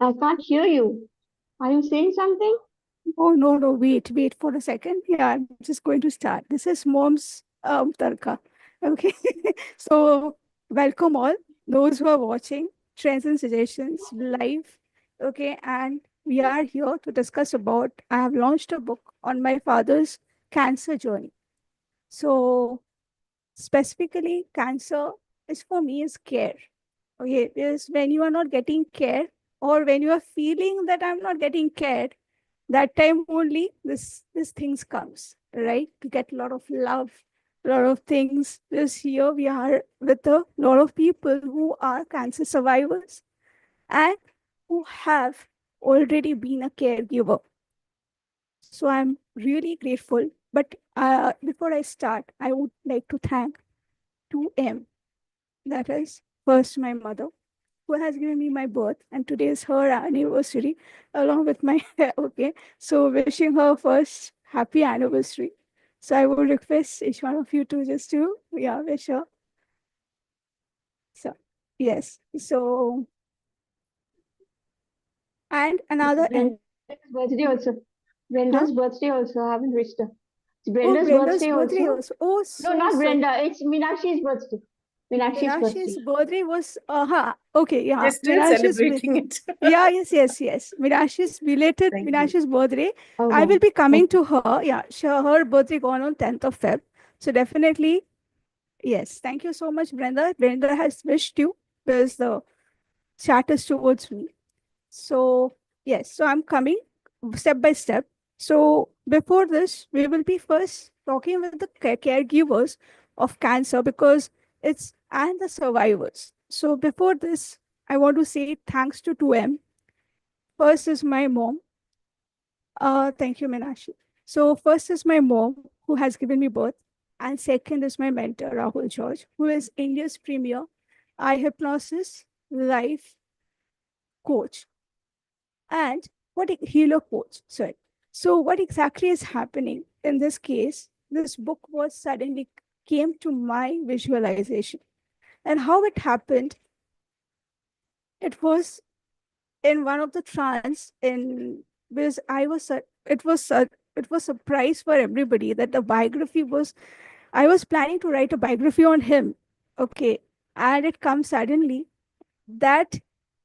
I can't hear you. Are you saying something? Oh, no, no, wait for a second. Yeah, I'm just going to start. This is mom's tarka. Okay. So, welcome all those who are watching Trends and Suggestions live. Okay. And we are here to discuss about, I have launched a book on my father's cancer journey. So, specifically, cancer is for me is care. Okay. Is when you are not getting care or when you are feeling that I'm not getting cared, that time only this things comes, right? To get a lot of love, a lot of things. This here we are with a lot of people who are cancer survivors and who have already been a caregiver. So I'm really grateful. But before I start, I would like to thank 2M. That is first my mother, who has given me my birth, and today is her anniversary, along with my okay. So wishing her first happy anniversary. So I would request each one of you to just to wish her. So yes. So and another M. Brenda's birthday also. Huh? Brenda's birthday also. I haven't wished her. It's Oh, Brenda's Brenda's birthday birthday also. also. Oh, No, so not so. Brenda. It's Meenakshi's birthday. Meenakshi's Minashi's birthday. birthday was okay, They're yeah. still celebrating it. Yeah, yes. Minashi's belated Thank you. Minashi's birthday. I Okay. will be coming Okay. to her. Yeah, sure. Her birthday gone on 10th of Feb. So definitely, yes. Thank you so much, Brenda. Brenda has wished you because the chat is towards me. So yes, so I'm coming step by step. So before this, we will be first talking with the caregivers of cancer because it's and the survivors. So before this, I want to say thanks to 2M. First is my mom. Thank you, Minashi. So first is my mom who has given me birth, and second is my mentor Rahul George, who is India's premier iHypnosys life coach and healer coach. Sorry. So what exactly is happening in this case? This book was suddenly came to my visualization, and how it happened. It was in one of the trance in because I was it was surprise for everybody that the biography was I was planning to write a biography on him. Okay. And it comes suddenly that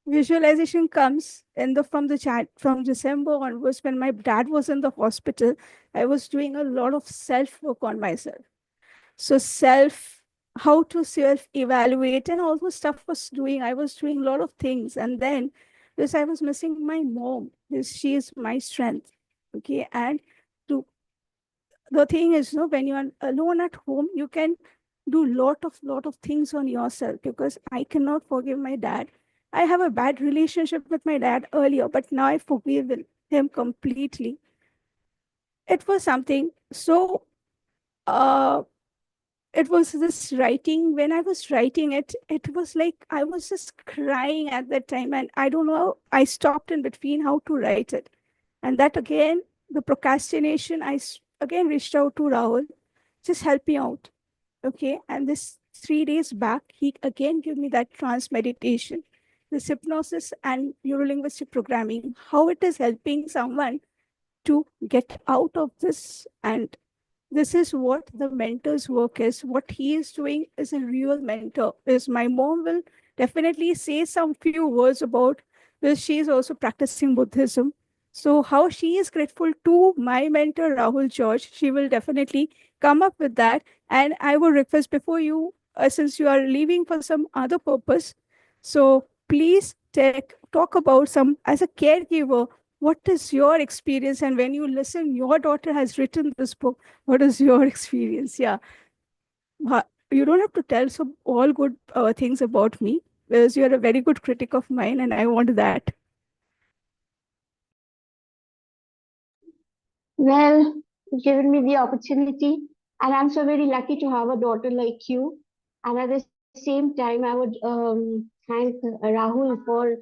visualization comes in the from the chat from December onwards when my dad was in the hospital. I was doing a lot of self work on myself. So self how to self evaluate and all those stuff was doing. I was doing a lot of things. And then because I was missing my mom, because she is my strength. Okay. And to the thing is, when you are alone at home, you can do lot of things on yourself because I cannot forgive my dad. I have a bad relationship with my dad earlier, but now I forgive him completely. It was something so uh it was this writing. When I was writing it, it was like I was just crying at that time, and I don't know, I stopped in between how to write it. And that again, the procrastination, again reached out to Rahul, just help me out. Okay. And this 3 days back, he again gave me that trance meditation, this hypnosis and neurolinguistic programming, how it is helping someone to get out of this. And this is what the mentor's work is. What he is doing is a real mentor. Is my mom will definitely say some few words about this. She is also practicing Buddhism. So how she is grateful to my mentor Rahul George, she will definitely come up with that. And I would request before you, since you are leaving for some other purpose, so please talk about some as a caregiver. What is your experience? And when you listen, your daughter has written this book, what is your experience? Yeah. You don't have to tell some all good things about me because you're a very good critic of mine and I want that. Well, you've given me the opportunity, and I'm so very lucky to have a daughter like you. And at the same time, I would thank Rahul for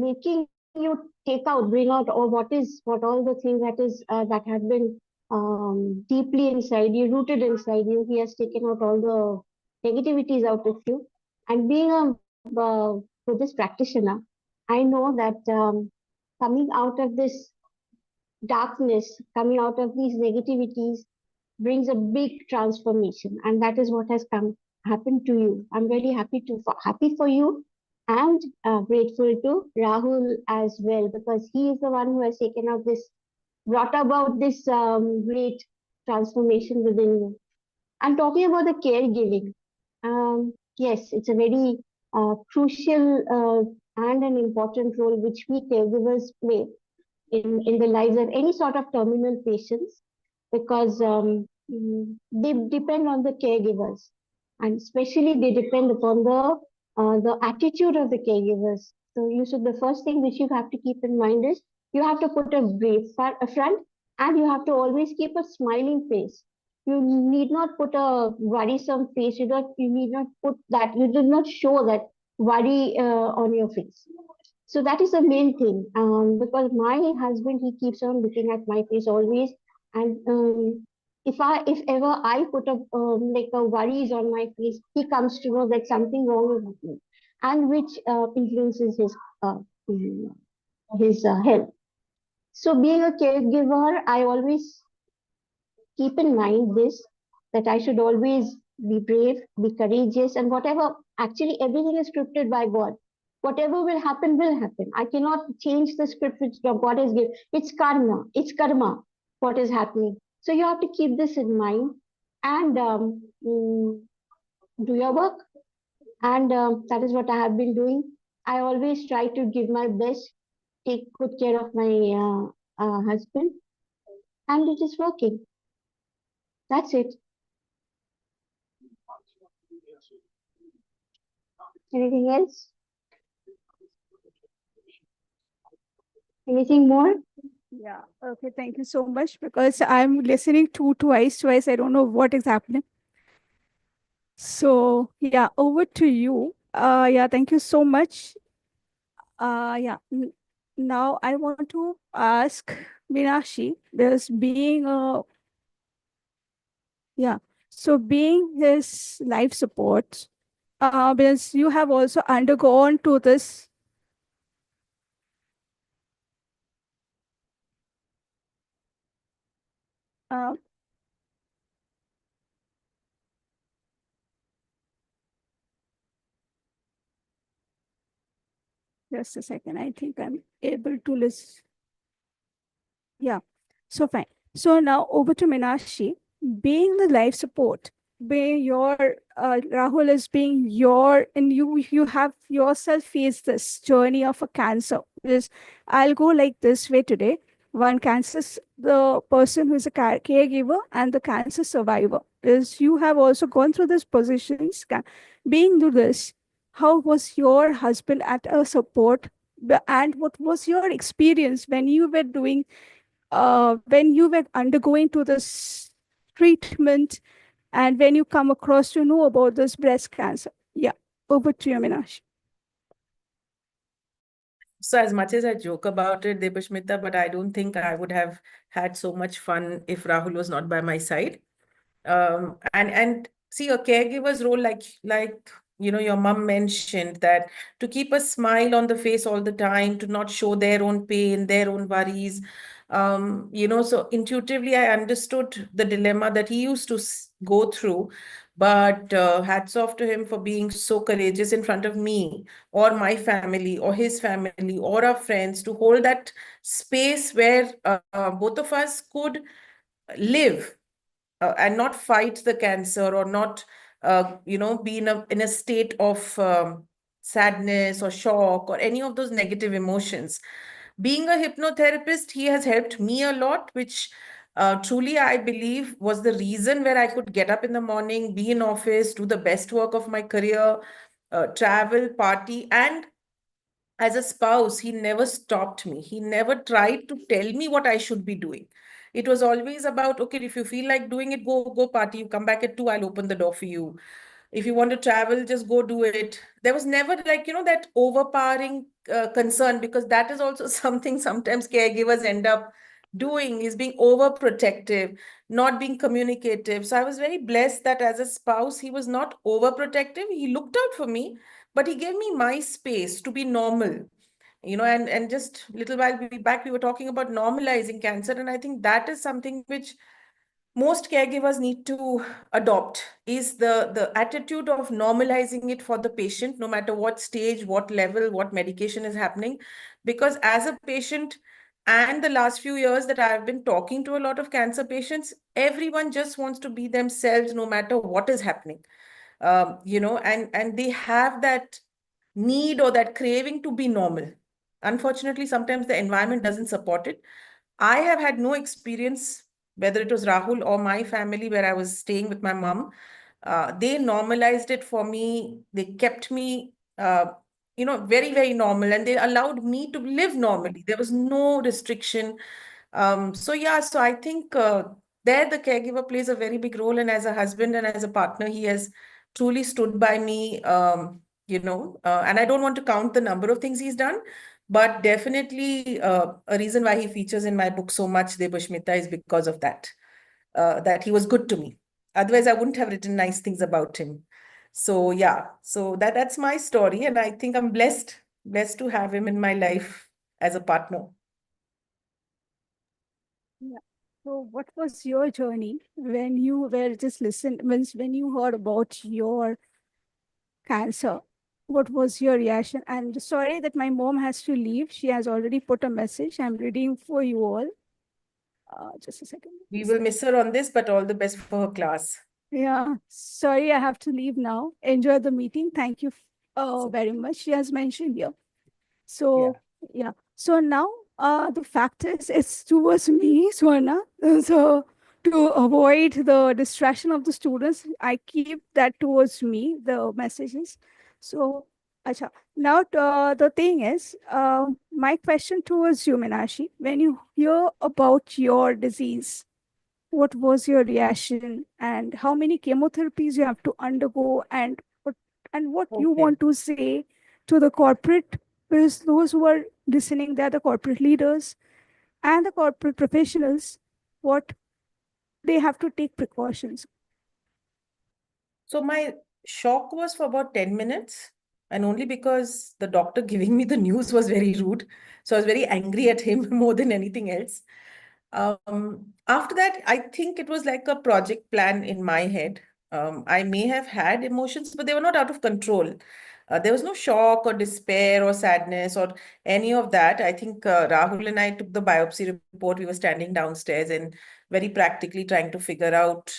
making you take out, bring out, or what all the things that have been deeply inside you, rooted inside you. He has taken out all the negativities out of you, and being a Buddhist practitioner, I know that coming out of this darkness, coming out of these negativities, brings a big transformation, and that is what has come happened to you. I'm really happy for you, and grateful to Rahul as well, because he is the one who has taken up this, brought about this great transformation within you. I'm talking about the caregiving. Yes, it's a very crucial and an important role which we caregivers play in the lives of any sort of terminal patients, because they depend on the caregivers, and especially they depend upon the attitude of the caregivers. So you should, the first thing which you have to keep in mind is you have to put a front, and you have to always keep a smiling face. You need not put a worrisome face. You need not put that. You do not show that worry on your face. So that is the main thing. Because my husband, he keeps on looking at my face always, and if ever I put a like a worries on my face, he comes to know that something wrong is happening, and which influences mm, his health. So being a caregiver, I always keep in mind this, that I should always be brave, be courageous, and whatever, actually, everything is scripted by God. Whatever will happen, will happen. I cannot change the script which God has given. It's karma, what is happening. So you have to keep this in mind, and do your work. And that is what I have been doing. I always try to give my best, take good care of my husband, and it is working. That's it. Anything else? Anything more? Yeah. Okay. Thank you so much, because I'm listening to twice. I don't know what is happening. So yeah, over to you. Yeah. Thank you so much. Yeah. Now I want to ask Minashi, there's being a, yeah. So being his life support, because you have also undergone to this. Uh, just a second. I think I'm able to list. Yeah. So fine. So now over to Minashi. Being the life support, being your Rahul is being your, and you have yourself faced this journey of a cancer. Because I'll go like this way today. One cancer, the person who is a caregiver and the cancer survivor. Is you have also gone through these positions. Being through this, how was your husband at a support, and what was your experience when you were undergoing to this treatment, and when you come across to know about this breast cancer? Yeah, over to you, Minash. So as much as I joke about it, Debashmita, but I don't think I would have had so much fun if Rahul was not by my side. And see, a caregiver's role, like your mom mentioned, that to keep a smile on the face all the time, to not show their own pain, their own worries. So intuitively I understood the dilemma that he used to go through. But hats off to him for being so courageous in front of me or my family or his family or our friends, to hold that space where both of us could live and not fight the cancer, or not be in a state of sadness or shock or any of those negative emotions. Being a hypnotherapist, he has helped me a lot, which truly I believe was the reason where I could get up in the morning, be in office, do the best work of my career, travel, party. And as a spouse, he never stopped me. He never tried to tell me what I should be doing. It was always about, okay, if you feel like doing it, go party. You come back at 2, I'll open the door for you. If you want to travel, just go do it. There was never, like, that overpowering concern, because that is also something sometimes caregivers end up doing, is being overprotective, not being communicative. So I was very blessed that as a spouse, he was not overprotective. He looked out for me, but he gave me my space to be normal, and just little while back, we were talking about normalizing cancer. And I think that is something which most caregivers need to adopt, is the attitude of normalizing it for the patient, no matter what stage, what level, what medication is happening. Because as a patient, and the last few years that I've been talking to a lot of cancer patients, everyone just wants to be themselves no matter what is happening. And they have that need or that craving to be normal. Unfortunately, sometimes the environment doesn't support it. I have had no experience, whether it was Rahul or my family, where I was staying with my mom. They normalized it for me. They kept me, very, very normal, and they allowed me to live normally. There was no restriction. So I think there the caregiver plays a very big role. And as a husband and as a partner, he has truly stood by me, and I don't want to count the number of things he's done. But definitely, a reason why he features in my book so much, Debushmita, is because of that he was good to me. Otherwise, I wouldn't have written nice things about him. So yeah, so that's my story, and I think I'm blessed to have him in my life as a partner. Yeah. So, what was your journey when you were just listened, when you heard about your cancer? What was your reaction? And sorry that my mom has to leave. She has already put a message. I'm reading for you all. Just a second. We will miss her on this, but all the best for her class. Yeah, sorry, I have to leave now. Enjoy the meeting. Thank you very much. She has mentioned here. So, yeah. So now the fact is, it's towards me, Swarna. So to avoid the distraction of the students, I keep that towards me, the messages. So, acha. Now the thing is, my question towards you, Minashi, when you hear about your disease, what was your reaction and how many chemotherapies you have to undergo, and what you Okay. want to say to the corporate, because those who are listening, they're the corporate leaders and the corporate professionals, what they have to take precautions. So my shock was for about 10 minutes, and only because the doctor giving me the news was very rude. So I was very angry at him more than anything else. After that, I think it was like a project plan in my head. I may have had emotions, but they were not out of control. There was no shock or despair or sadness or any of that. I think Rahul and I took the biopsy report. We were standing downstairs and very practically trying to figure out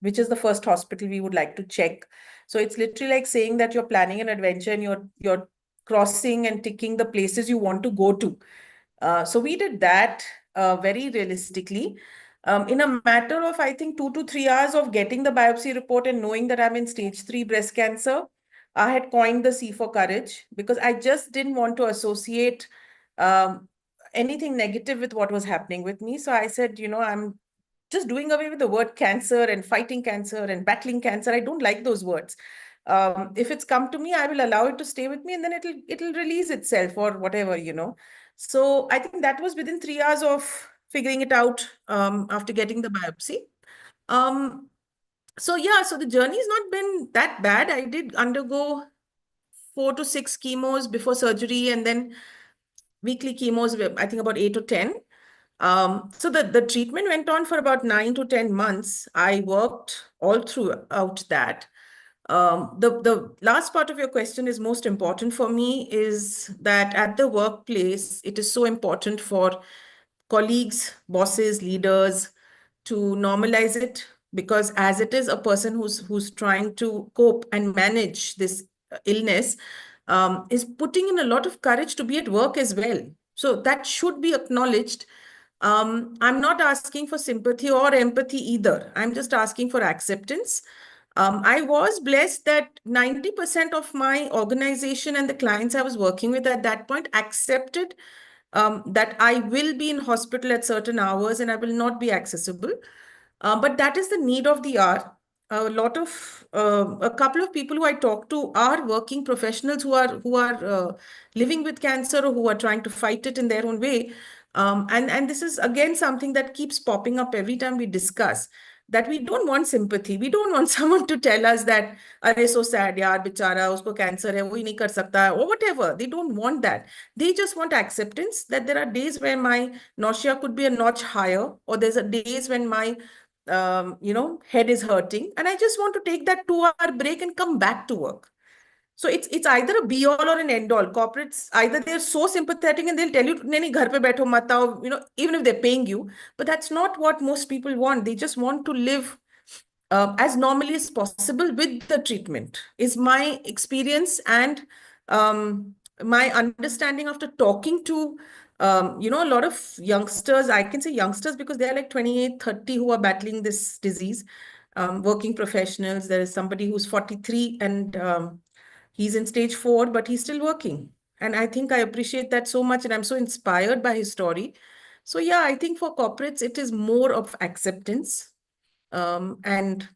which is the first hospital we would like to check. So it's literally like saying that you're planning an adventure and you're crossing and ticking the places you want to go to. So we did that very realistically. In a matter of, I think, 2 to 3 hours of getting the biopsy report and knowing that I'm in stage 3 breast cancer, I had coined the C for courage, because I just didn't want to associate um, anything negative with what was happening with me. So I said, I'm just doing away with the word cancer and fighting cancer and battling cancer. I don't like those words. If it's come to me, I will allow it to stay with me, and then it'll release itself or whatever. So I think that was within 3 hours of figuring it out after getting the biopsy. Um, so yeah, so the journey's not been that bad. I did undergo 4 to 6 chemos before surgery, and then weekly chemos, I think about 8 or 10. So the treatment went on for about 9 to 10 months. I worked all throughout that. The last part of your question is most important for me, is that at the workplace, it is so important for colleagues, bosses, leaders to normalize it, because as it is a person who's trying to cope and manage this illness, is putting in a lot of courage to be at work as well. So that should be acknowledged. I'm not asking for sympathy or empathy either. I'm just asking for acceptance. I was blessed that 90% of my organization and the clients I was working with at that point accepted that I will be in hospital at certain hours and I will not be accessible. But that is the need of the hour. A couple of people who I talk to are working professionals who are living with cancer or who are trying to fight it in their own way. And this is again something that keeps popping up every time we discuss. that we don't want sympathy. We don't want someone to tell us that, "Arey, so sad, yaar, bichara, usko cancer hai, wo hi nahi kar sakta," or whatever. They don't want that. They just want acceptance that there are days where my nausea could be a notch higher, or there's a days when my head is hurting, and I just want to take that 2 hour break and come back to work. So it's either a be all or an end all. Corporates, either they're so sympathetic and they'll tell you, "नहीं नहीं घर पे बैठो मत आओ," even if they're paying you. But that's not what most people want. They just want to live as normally as possible with the treatment, is my experience and my understanding after talking to a lot of youngsters. I can say youngsters because they're like 28, 30 who are battling this disease. Working professionals. There is somebody who's 43 and he's in stage 4, but he's still working. And I think I appreciate that so much. And I'm so inspired by his story. So yeah, I think for corporates, it is more of acceptance and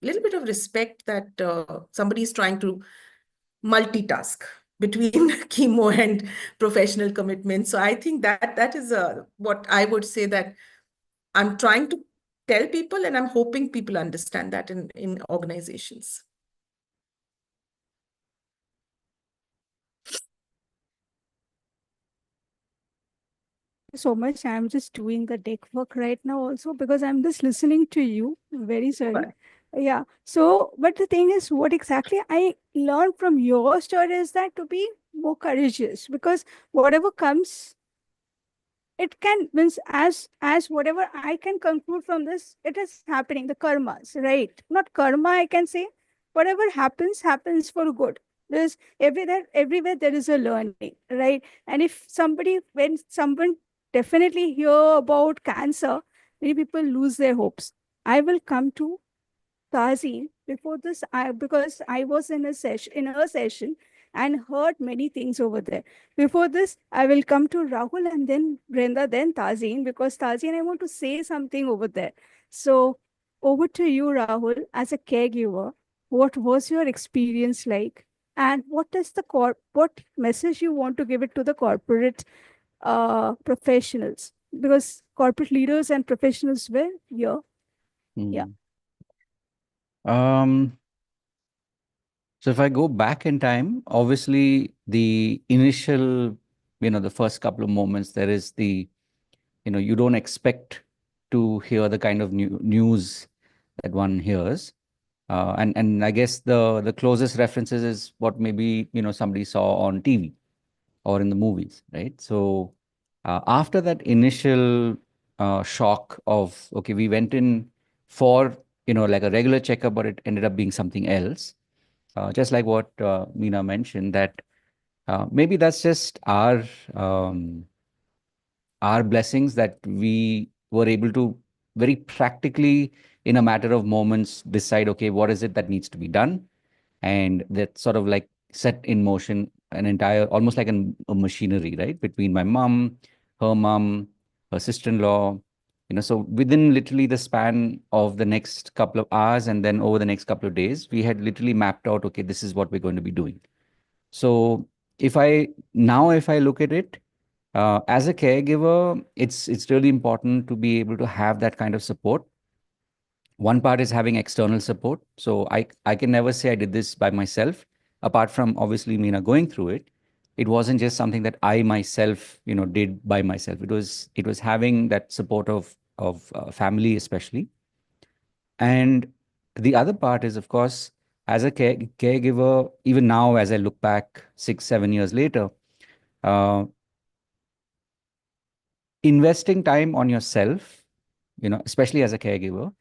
a little bit of respect that somebody is trying to multitask between chemo and professional commitment. So I think that is what I would say that I'm trying to tell people, and I'm hoping people understand that in organizations. So much. I'm just doing the deck work right now also because I'm just listening to you. Very sorry. But Yeah. So, but the thing is, what exactly I learned from your story is that to be more courageous because whatever comes, it can means as whatever I can conclude from this, it is happening. The karmas, right? Not karma, I can say. Whatever happens for good. There's everywhere there is a learning, right? And if somebody, when someone definitely hear about cancer, many people lose their hopes. I will come to Tazi, before this, because I was in her session and heard many things over there. Before this, I will come to Rahul and then Brenda, then Tazeen, because Tazeen, I want to say something over there. So over to you, Rahul, as a caregiver, what was your experience like? And what is what message you want to give it to the corporate professionals? Because corporate leaders and professionals were here. Yeah. Um, so if I go back in time, obviously the initial, the first couple of moments, there is you don't expect to hear the kind of news that one hears. And I guess the closest references is what maybe, somebody saw on TV or in the movies, right? So after that initial shock of, okay, we went in for, like a regular checkup, but it ended up being something else. Just like what Meena mentioned, that maybe that's just our blessings that we were able to very practically, in a matter of moments, decide, okay, what is it that needs to be done? And that sort of like set in motion an entire, almost like a machinery, right? Between my mom, her sister-in-law, so within literally the span of the next couple of hours and then over the next couple of days, we had literally mapped out, okay, this is what we're going to be doing. So if I look at it, as a caregiver, it's really important to be able to have that kind of support. One part is having external support. So I can never say I did this by myself, apart from obviously Meena going through it. It wasn't just something that I myself, did by myself. It was having that support of family especially. And the other part is, of course, as a caregiver, even now as I look back 6, 7 years later, uh, investing time on yourself, especially as a caregiver,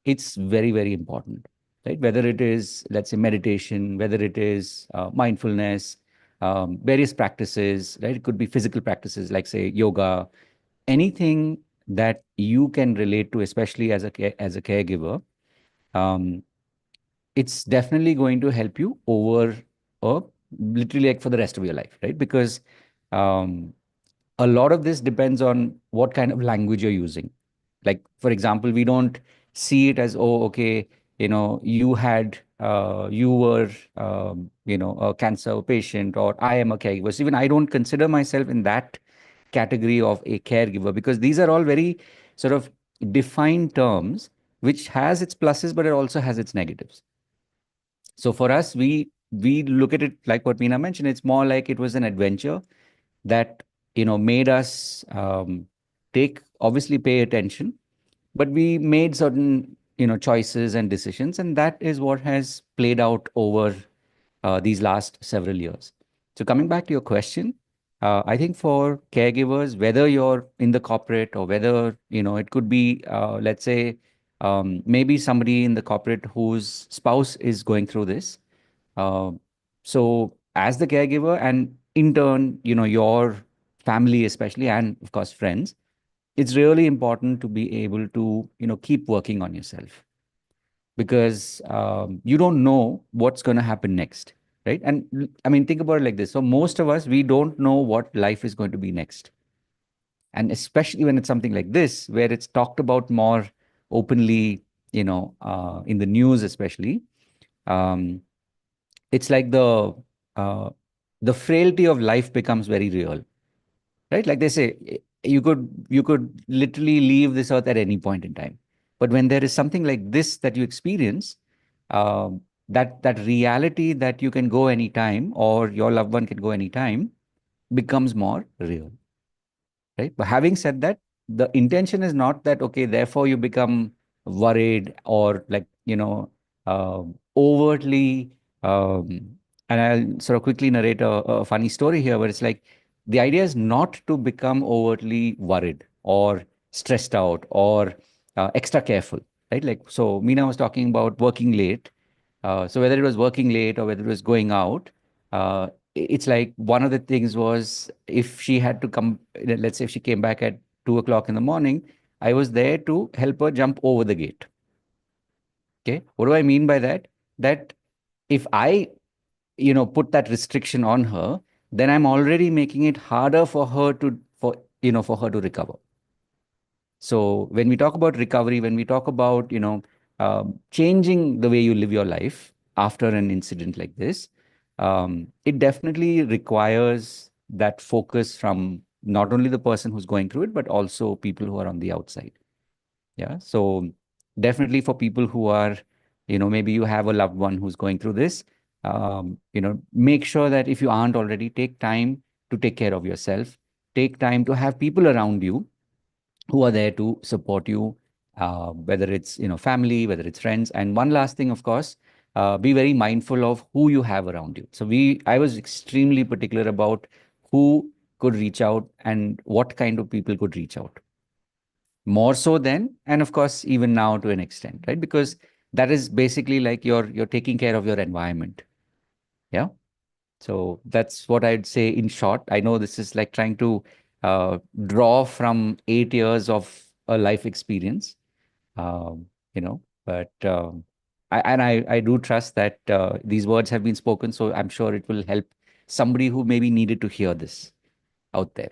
it's very, very important, right? Whether it is, let's say, meditation, whether it is mindfulness, various practices, right? It could be physical practices like, say, yoga, anything that you can relate to, especially as a caregiver. It's definitely going to help you over, literally like for the rest of your life, right? Because um, a lot of this depends on what kind of language you're using. Like, for example, we don't see it as, oh, okay, you were, a cancer patient, or I am a caregiver. So even I don't consider myself in that category of a caregiver, because these are all very sort of defined terms which has its pluses, but it also has its negatives. So for us, we look at it like what Meena mentioned. It's more like it was an adventure that made us take obviously pay attention, but we made certain choices and decisions, and that is what has played out over these last several years. So coming back to your question, I think for caregivers, whether you're in the corporate or whether it could be let's say maybe somebody in the corporate whose spouse is going through this. uh, so as the caregiver, and in turn your family especially, and of course friends, it's really important to be able to keep working on yourself, because you don't know what's going to happen next, right? And I mean, think about it like this. So most of us, we don't know what life is going to be next, and especially when it's something like this where it's talked about more openly, in the news especially. um, it's like uh, the frailty of life becomes very real, right? Like they say, you could literally leave this earth at any point in time, but when there is something like this that you experience, that reality that you can go anytime or your loved one can go anytime becomes more real, right? But having said that, the intention is not that, okay, therefore you become worried or like, overtly. And I'll sort of quickly narrate a funny story here, where it's like the idea is not to become overtly worried or stressed out or extra careful, right? Like, so Meena was talking about working late. So whether it was working late or whether it was going out, it's like one of the things was, if she had to come, let's say if she came back at 2 o'clock in the morning, I was there to help her jump over the gate. Okay. What do I mean by that? That if I, put that restriction on her, then I'm already making it harder for her to, for her to recover. So when we talk about recovery, when we talk about, changing the way you live your life after an incident like this, it definitely requires that focus from not only the person who's going through it, but also people who are on the outside. Yeah. So definitely for people who are, maybe you have a loved one who's going through this, make sure that if you aren't already, take time to take care of yourself, take time to have people around you who are there to support you, whether it's family, whether it's friends. And one last thing, of course, be very mindful of who you have around you. So I was extremely particular about who could reach out and what kind of people could reach out. More so then, and of course, even now to an extent, right? Because that is basically like you're taking care of your environment. Yeah. So that's what I'd say in short. I know this is like trying to draw from 8 years of a life experience, um, but I do trust that these words have been spoken, so I'm sure it will help somebody who maybe needed to hear this out there.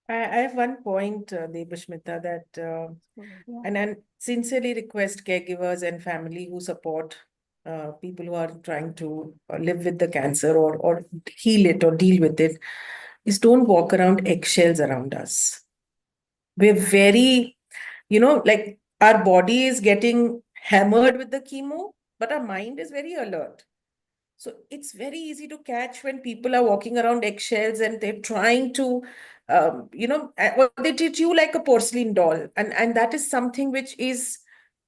I have one point, Debashmita, that and sincerely request caregivers and family who support people who are trying to live with the cancer or heal it or deal with it, is don't walk around eggshells around us. We're very, like our body is getting hammered with the chemo, but our mind is very alert. So it's very easy to catch when people are walking around eggshells and they're trying to, or they treat you like a porcelain doll. And that is something which is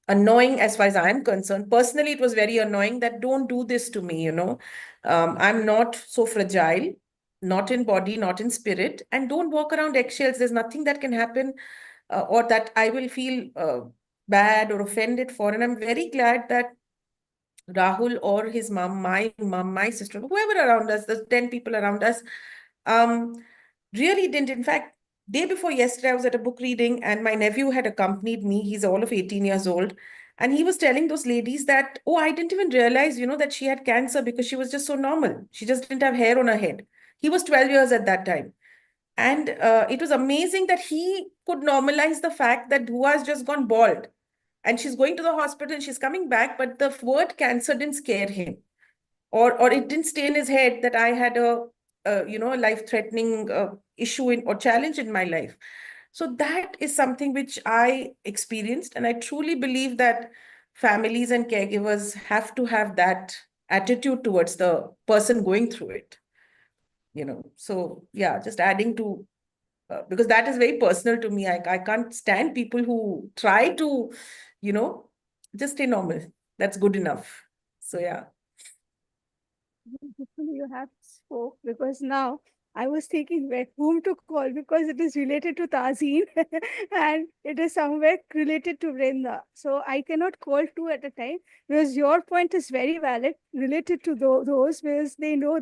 annoying as far as I'm concerned. Personally, it was very annoying that don't do this to me, I'm not so fragile, not in body, not in spirit, and don't walk around eggshells. There's nothing that can happen or that I will feel bad or offended for. And I'm very glad that Rahul or his mom, my sister, whoever around us, the 10 people around us, um, really didn't. In fact, day before yesterday, I was at a book reading and my nephew had accompanied me. He's all of 18 years old. And he was telling those ladies that, oh, I didn't even realize, that she had cancer because she was just so normal. She just didn't have hair on her head. He was 12 years at that time. And it was amazing that he could normalize the fact that Dhua has just gone bald and she's going to the hospital and she's coming back, but the word cancer didn't scare him, or it didn't stay in his head that I had a life-threatening issue or challenge in my life. So that is something which I experienced, and I truly believe that families and caregivers have to have that attitude towards the person going through it. So yeah, just adding to because that is very personal to me. I can't stand people who try to, you know, just stay normal. That's good enough. So yeah. Hopefully you have spoke, because now I was thinking whom to call, because it is related to Tazeen and it is somewhere related to Vrinda. So I cannot call two at a time, because your point is very valid related to those, because they know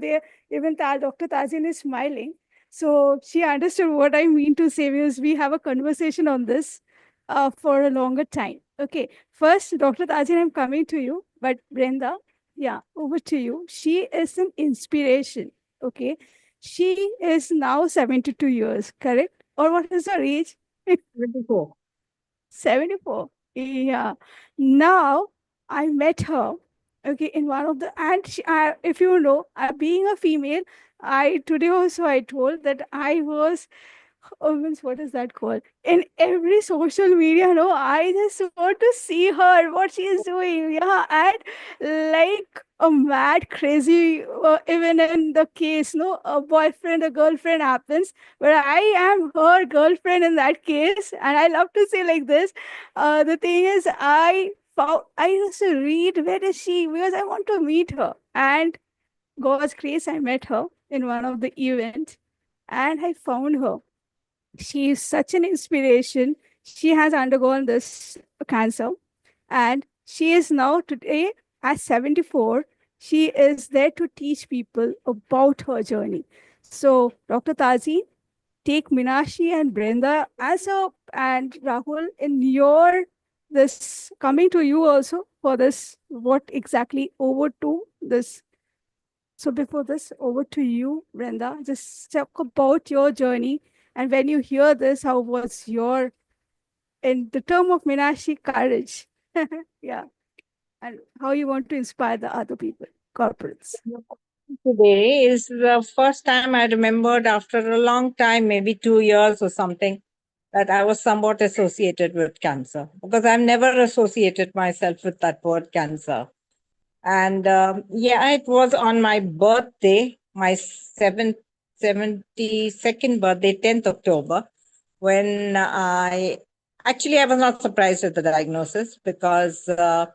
even Dr. Tazeen is smiling. So she understood what I mean to say, because we have a conversation on this for a longer time. Okay, first, Dr. Tazeen, I'm coming to you, but Brenda, yeah, over to you. She is an inspiration. Okay. She is now 72 years, correct? Or what is her age? 24. 74. Yeah. Now I met her, okay, in one of the, and if you know, being a female, today also I told that I was, means what is that called? In every social media, no, I just want to see her, what she is doing. Yeah, and like a mad crazy, even in the case, no, a boyfriend, a girlfriend happens, but I am her girlfriend in that case, and I love to say like this. The thing is, I used to read where is she, because I want to meet her, and God's grace, I met her in one of the events, and I found her. She is such an inspiration. She has undergone this cancer, and she is now today at 74. She is there to teach people about her journey. So, Dr. Tazi, take Minashi and Brenda and Rahul in your this coming to you also for this. What exactly over to this? So before this, over to you, Brenda. Just talk about your journey. And when you hear this, how was your, in the term of Minashi, courage? Yeah. And how you want to inspire the other people, corporates. Today is the first time I remembered after a long time, maybe 2 years or something, that I was somewhat associated with cancer, because I've never associated myself with that word cancer. And yeah, it was on my birthday, my 72nd birthday, 10th October, when I was not surprised at the diagnosis, because I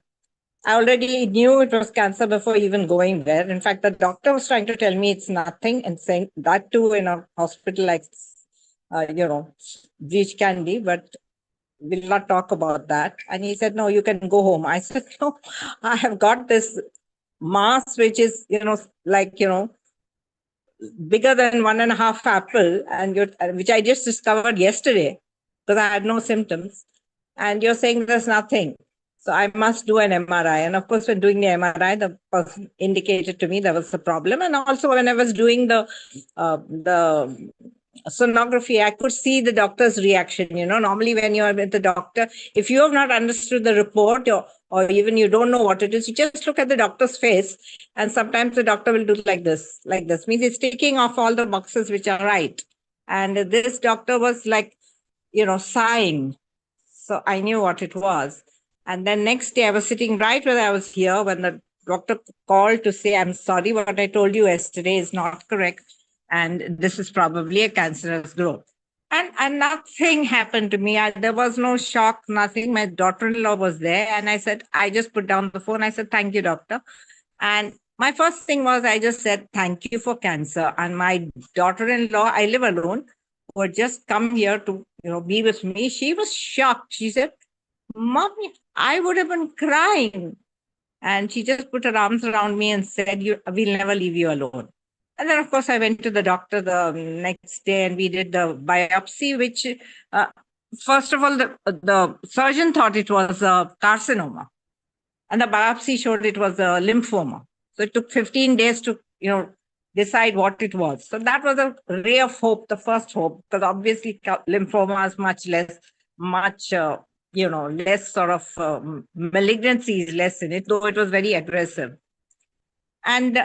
already knew it was cancer before even going there. In fact, the doctor was trying to tell me it's nothing, and saying that too in a hospital like, Breach Candy, but we'll not talk about that. And he said, no, you can go home. I said, no, I have got this mass, which is, bigger than 1.5 apple, and which I just discovered yesterday because I had no symptoms. And you're saying there's nothing. So I must do an MRI. And of course, when doing the MRI, the person indicated to me there was a problem. And also when I was doing the sonography, I could see the doctor's reaction. Normally when you're with the doctor, if you have not understood the report, or even you don't know what it is, you just look at the doctor's face, and sometimes the doctor will do like this, means it's ticking off all the boxes which are right. And this doctor was like, sighing. So I knew what it was. And then next day I was sitting right where I was here when the doctor called to say, I'm sorry, what I told you yesterday is not correct. And this is probably a cancerous growth. And nothing happened to me. There was no shock, nothing. My daughter-in-law was there. And I said, I just put down the phone. I said, thank you, doctor. And my first thing was, I just said, thank you for cancer. And my daughter-in-law, I live alone, who had just come here to, be with me. She was shocked. She said, Mommy, I would have been crying. And she just put her arms around me and said, we'll never leave you alone. And then, of course, I went to the doctor the next day and we did the biopsy, which, first of all, the surgeon thought it was a carcinoma. And the biopsy showed it was a lymphoma. So it took 15 days to, decide what it was. So that was a ray of hope, the first hope, because obviously lymphoma is much less, less sort of malignancy is less in it, though it was very aggressive. And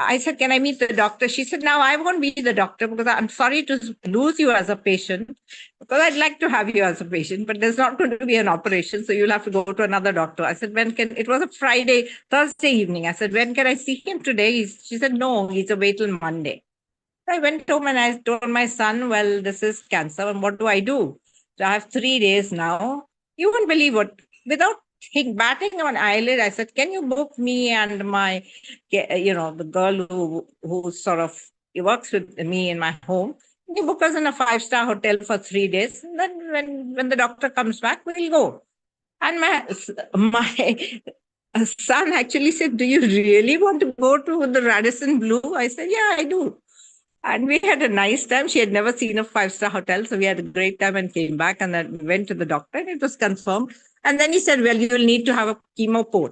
I said, can I meet the doctor? She said, no, I won't be the doctor because I'm sorry to lose you as a patient, because I'd like to have you as a patient, but there's not going to be an operation. So you'll have to go to another doctor. I said, it was a Thursday evening. I said, when can I see him today? She said, no, he's away till Monday. So I went home and I told my son, well, this is cancer. And what do I do? So I have 3 days now. You won't believe what, without batting on eyelid, I said, can you book me and my, the girl who sort of works with me in my home, can you book us in a 5-star hotel for 3 days? And then when the doctor comes back, we'll go. And my son actually said, do you really want to go to the Radisson Blu? I said, yeah, I do. And we had a nice time. She had never seen a 5-star hotel. So we had a great time and came back and then went to the doctor and it was confirmed. And then he said, well, you will need to have a chemo port.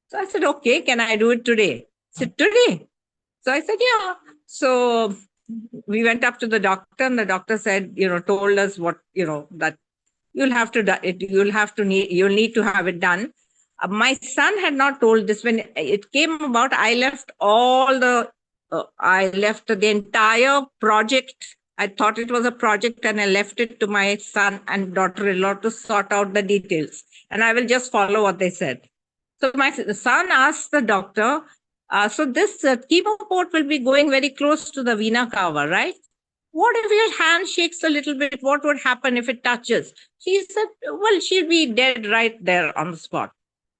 So I said, okay, can I do it today? He said, today? So I said, yeah. So we went up to the doctor and the doctor said, told us what, that you'll need to have it done. My son had not told this. When it came about, I left the entire project. I thought it was a project and I left it to my son and daughter-in-law to sort out the details. And I will just follow what they said. So my son asked the doctor, so this chemo port will be going very close to the vena cava, right? What if your hand shakes a little bit? What would happen if it touches? She said, well, she'll be dead right there on the spot.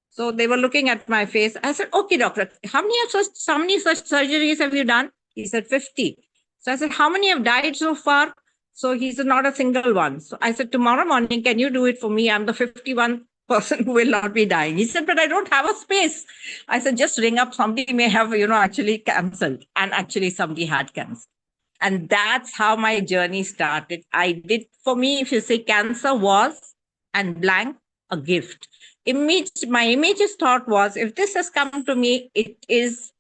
So they were looking at my face. I said, okay, doctor, how many such surgeries have you done? He said, 50. So I said, how many have died so far? So he said, not a single one. So I said, tomorrow morning, can you do it for me? I'm the 51 person who will not be dying. He said, but I don't have a space. I said, just ring up. Somebody may have, actually canceled. And actually somebody had cancer. And that's how my journey started. For me, if you say cancer was and blank, a gift. My immediate thought was, if this has come to me, it is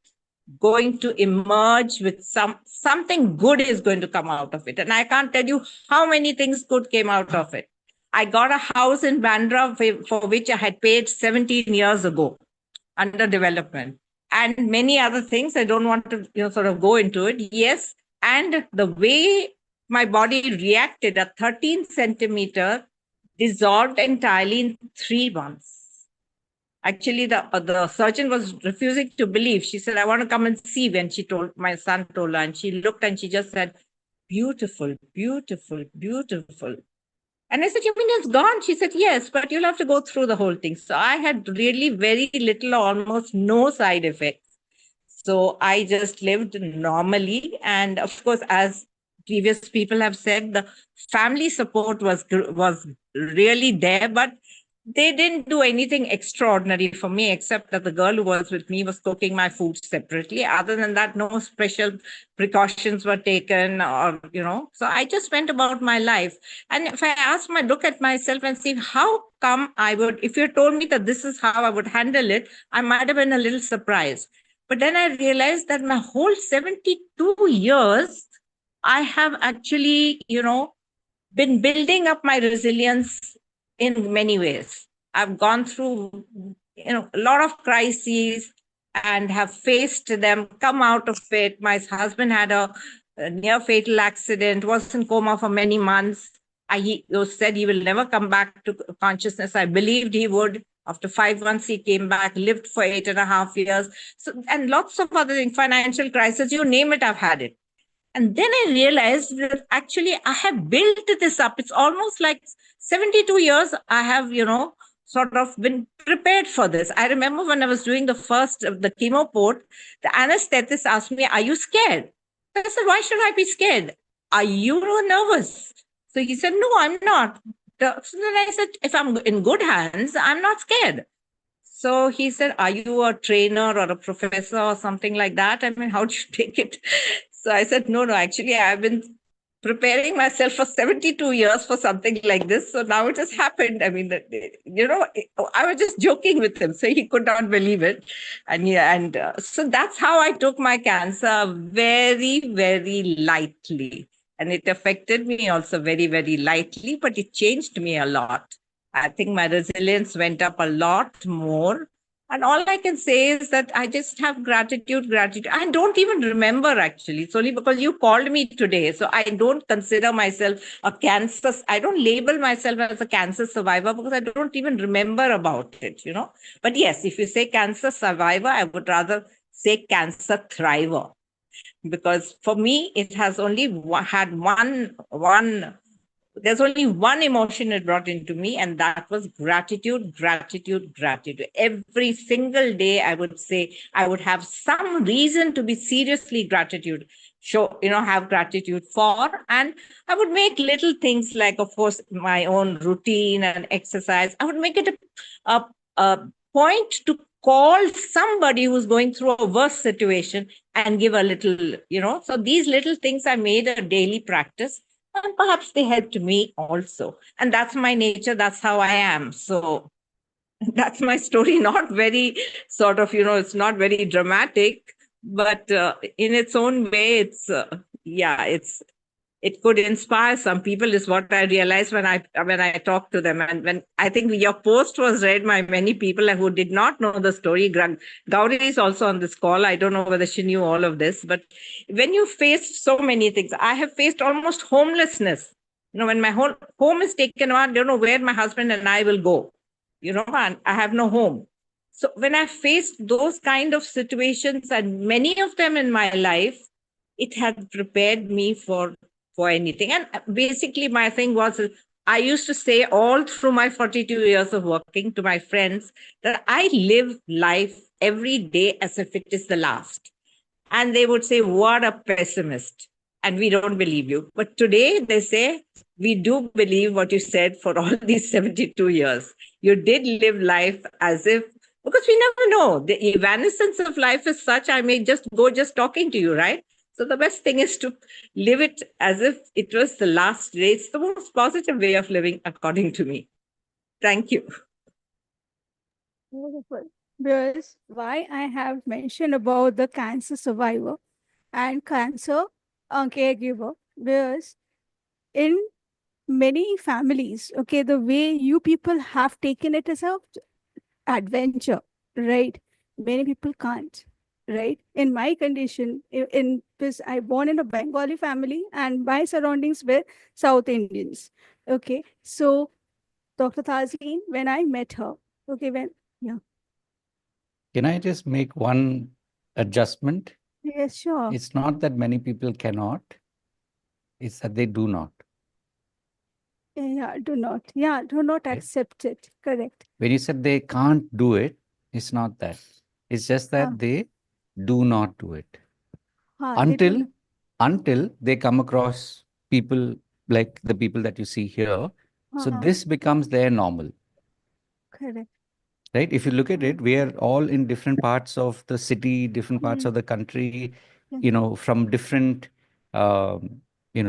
going to emerge with something good is going to come out of it. And I can't tell you how many things good came out of it. I got a house in Bandra for which I had paid 17 years ago under development, and many other things. I don't want to sort of go into it. Yes. And the way my body reacted, a 13 centimeter dissolved entirely in 3 months. Actually, the surgeon was refusing to believe. She said, I want to come and see. When my son told her, and she looked and she just said, beautiful, beautiful, beautiful. And I said, you mean it's gone? She said, yes, but you'll have to go through the whole thing. So I had really very little or almost no side effects. So I just lived normally. And of course, as previous people have said, the family support was really there, but they didn't do anything extraordinary for me, except that the girl who was with me was cooking my food separately. Other than that, no special precautions were taken so I just went about my life. And if I look at myself and see how come if you told me that this is how I would handle it, I might have been a little surprised. But then I realized that my whole 72 years, I have actually, been building up my resilience in many ways. I've gone through, a lot of crises and have faced them, come out of it. My husband had a near fatal accident, was in coma for many months. He said he will never come back to consciousness. I believed he would. After 5 months, he came back, lived for 8.5 years. So, and lots of other things, financial crisis, you name it, I've had it. And then I realized that actually I have built this up. It's almost like 72 years I have, sort of been prepared for this. I remember when I was doing the chemo port, the anesthetist asked me, are you scared? I said, why should I be scared? Are you nervous? So he said, no, I'm not. So then I said, if I'm in good hands, I'm not scared. So he said, are you a trainer or a professor or something like that? I mean, how do you take it? So I said, no, actually, I've been preparing myself for 72 years for something like this. So now it has happened. I mean, I was just joking with him, so he could not believe it. And so that's how I took my cancer very, very lightly. And it affected me also very, very lightly, but it changed me a lot. I think my resilience went up a lot more. And all I can say is that I just have gratitude. I don't even remember actually. It's only because you called me today. So I don't consider myself I don't label myself as a cancer survivor because I don't even remember about it, But yes, if you say cancer survivor, I would rather say cancer thriver, because for me, it has only had one there's only one emotion it brought into me, and that was gratitude. Every single day, I would say I would have some reason to be seriously have gratitude for. And I would make little things like, of course, my own routine and exercise. I would make it a point to call somebody who's going through a worse situation and give a little, So these little things I made a daily practice, and perhaps they helped me also. And that's my nature. That's how I am. So that's my story. Not very sort of, it's not very dramatic, but in its own way, it could inspire some people, is what I realized when I talk to them. And when I think your post was read by many people who did not know the story. Gauri is also on this call. I don't know whether she knew all of this, but when you faced so many things, I have faced almost homelessness. When my whole home is taken away, I don't know where my husband and I will go, and I have no home. So when I faced those kind of situations, and many of them in my life, it had prepared me for anything. And basically, my thing was, I used to say all through my 42 years of working to my friends that I live life every day as if it is the last. And they would say, what a pessimist. And we don't believe you. But today they say, we do believe what you said for all these 72 years. You did live life as if, because we never know. The evanescence of life is such, I may just go just talking to you, right? So the best thing is to live it as if it was the last day. It's the most positive way of living, according to me. Thank you. Beautiful. Because why I have mentioned about the cancer survivor and cancer caregiver, because in many families, okay, the way you people have taken it as a adventure, right? Many people can't, right? In my condition, in this, I born in a Bengali family, and my surroundings were South Indians. Okay, so Dr. Tazleen, when I met her, okay, yeah, Can I just make one adjustment? yes, sure, It's not that many people cannot, it's that they do not. yeah, do not Okay. accept it. Correct. When you said they can't do it, it's not that. It's just that they do not do it. They do Until they come across people like the people that you see here. So not. this becomes their normal. Correct. Right? If you look at it, we are all in different parts of the city, different parts of the country, from different,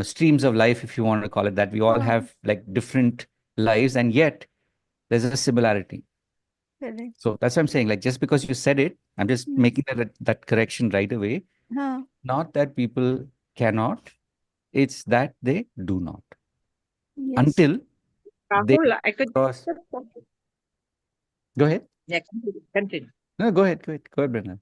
streams of life, if you want to call it that. We all have like different lives, and yet there's a similarity. Correct. So that's what I'm saying. Like, just because you said it, I'm just making that correction right away. Not that people cannot, it's that they do not. Yes. Until they Rahul, I could cross. Go ahead. Yeah, continue. No, go ahead, Brenda.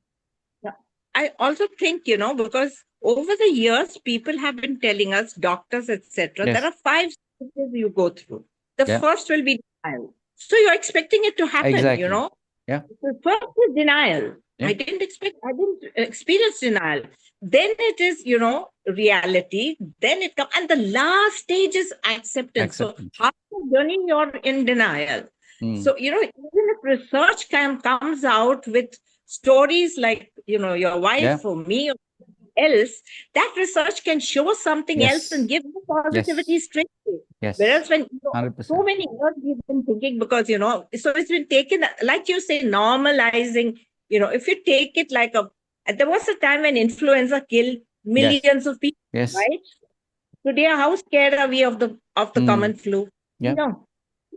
Yeah. I also think, because over the years, people have been telling us, doctors, etc., Yes. there are 5 stages you go through. The Yeah. first will be denial. So you're expecting it to happen, Exactly. Yeah. The first is denial. Yeah. I didn't experience denial. Then it is, reality. Then it comes, and the last stage is acceptance. So half the journey you're in denial. So, even if research comes out with stories like, your wife or me or else, that research can show something else and give you positivity straight away. Yes. Whereas when 100%. so many years we've been thinking, because so it's been taken, like you say, normalizing. If you take it like there was a time when influenza killed millions of people, Yes. right? Today, how scared are we of the common flu? Yeah.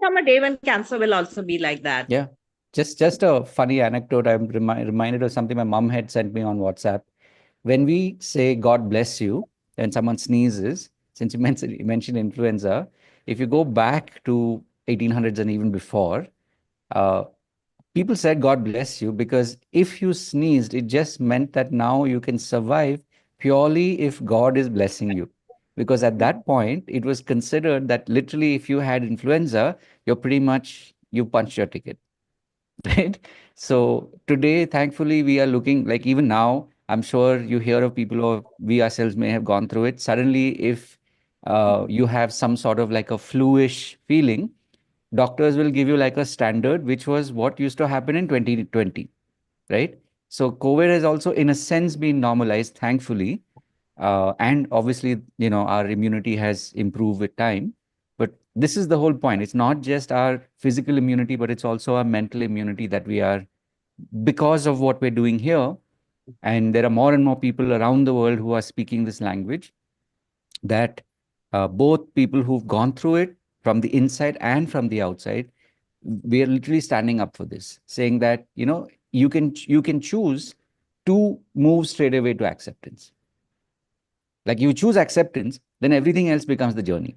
Come a day when cancer will also be like that. Yeah. Just a funny anecdote. I'm reminded of something my mom had sent me on WhatsApp. When we say God bless you, when someone sneezes, since you mentioned influenza, if you go back to 1800s and even before, people said, God bless you, because if you sneezed, it just meant that now you can survive purely if God is blessing you. Because at that point, it was considered that literally, if you had influenza, you're pretty much, you punched your ticket. Right? So today, thankfully, we are looking like even now, I'm sure you hear of people, or we ourselves may have gone through it. Suddenly, if you have some sort of like a fluish feeling, doctors will give you like a standard, which was what used to happen in 2020, right? So COVID has also, in a sense, been normalized, thankfully. And obviously, our immunity has improved with time. But this is the whole point. It's not just our physical immunity, but it's also our mental immunity that we are, because of what we're doing here. And there are more and more people around the world who are speaking this language, that both people who've gone through it from the inside and from the outside, we are literally standing up for this, saying that, you can choose to move straight away to acceptance. Like you choose acceptance, then everything else becomes the journey.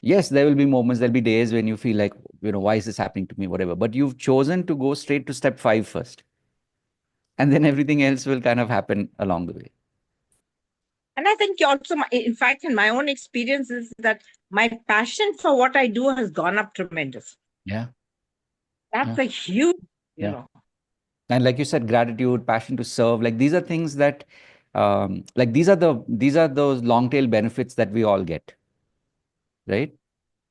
Yes, there will be moments, there'll be days when you feel like, why is this happening to me, whatever. But you've chosen to go straight to step 5 first. And then everything else will kind of happen along the way. And I think also, in fact, in my own experience, is that my passion for what I do has gone up tremendous. Yeah. That's Yeah. a huge, Yeah. And like you said, gratitude, passion to serve, like these are things that, like these are those long tail benefits that we all get, right?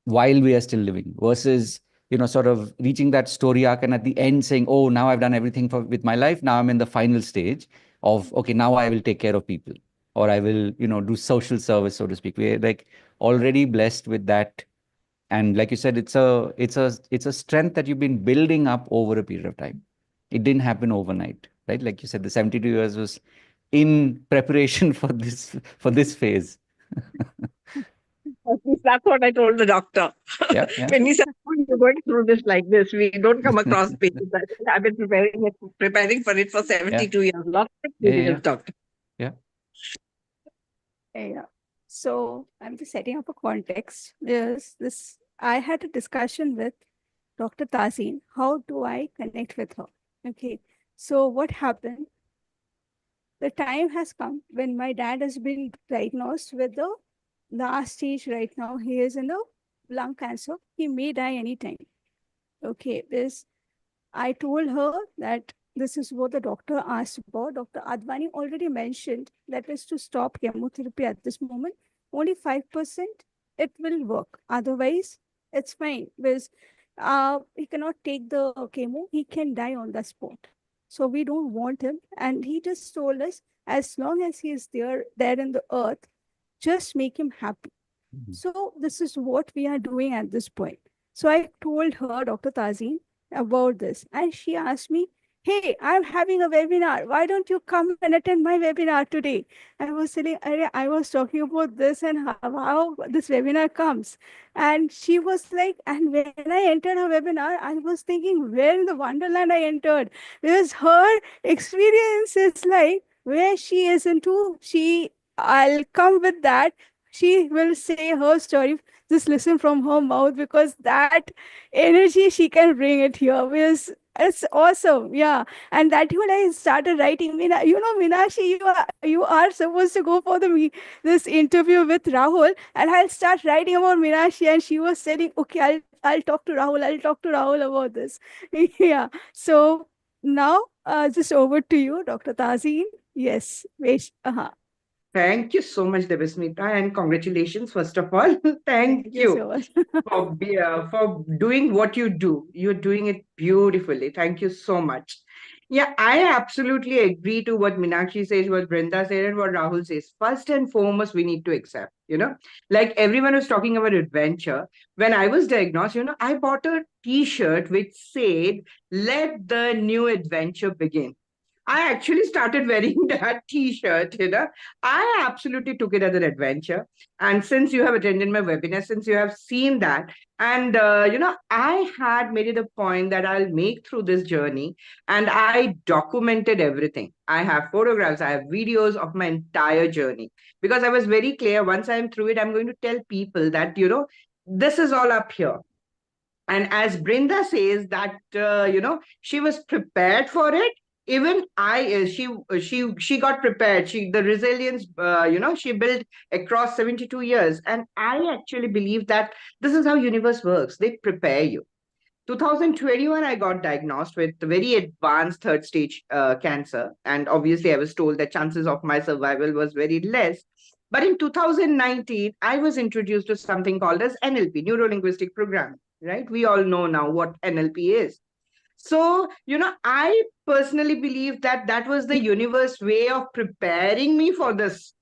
While we are still living, versus, sort of reaching that story arc and at the end saying, oh, now I've done everything with my life. Now I'm in the final stage of, okay, now I will take care of people, or I will, do social service, so to speak. We're like already blessed with that. And like you said, it's a strength that you've been building up over a period of time. It didn't happen overnight, right? Like you said, the 72 years was in preparation for this phase. At least that's what I told the doctor. Yeah, yeah. When he said, oh, you're going through this like this, we don't come across patients. I said, I've been preparing for it for 72 years. Lots of Yeah, experience, doctor. Yeah. So I'm just setting up a context. I had a discussion with Dr. Tazeen. How do I connect with her? Okay. So what happened? The time has come when my dad has been diagnosed with the last stage right now. He is in the lung cancer. He may die anytime. Okay. I told her that this is what the doctor asked for. Dr. Advani already mentioned that is to stop chemotherapy at this moment. Only 5% it will work. Otherwise, it's fine because he cannot take the chemo. He can die on the spot. So we don't want him. And he just told us, as long as he is there in the earth, just make him happy. So this is what we are doing at this point. So I told her, Dr. Tazeen, about this. And she asked me, hey, I'm having a webinar. Why don't you come and attend my webinar today? I was saying, I was talking about this and how this webinar comes. And she was like, and when I entered her webinar, I was thinking, where in the wonderland I entered? Because her experience is like where she is into, I'll come with that. She will say her story. Just listen from her mouth, because that energy she can bring it here. Because it's awesome. Yeah. And that when I started writing, Meenakshi, you are supposed to go for this interview with Rahul, and I'll start writing about Meenakshi. And she was saying, okay, I'll talk to Rahul. I'll talk to Rahul about this. Yeah. So now just over to you, Dr. Tazeen. Yes. Thank you so much, Debasmita, and congratulations, first of all. Thank you so much. for doing what you do. You're doing it beautifully. Thank you so much. Yeah, I absolutely agree to what Meenakshi says, what Brenda said, and what Rahul says. First and foremost, we need to accept, like everyone was talking about adventure. When I was diagnosed, I bought a t-shirt which said, let the new adventure begin. I actually started wearing that t-shirt, I absolutely took it as an adventure. And since you have attended my webinar, since you have seen that, and, I had made it a point that I'll make through this journey, and I documented everything. I have photographs, I have videos of my entire journey, because I was very clear, once I'm through it, I'm going to tell people that, this is all up here. And as Brinda says that, she was prepared for it. Even she got prepared. The resilience, she built across 72 years. And I actually believe that this is how universe works. They prepare you. 2021, I got diagnosed with very advanced third stage cancer. And obviously, I was told that chances of my survival was very less. But in 2019, I was introduced to something called as NLP, Neuro Linguistic Programming, right? We all know now what NLP is. So, I personally believe that that was the universe way of preparing me for this,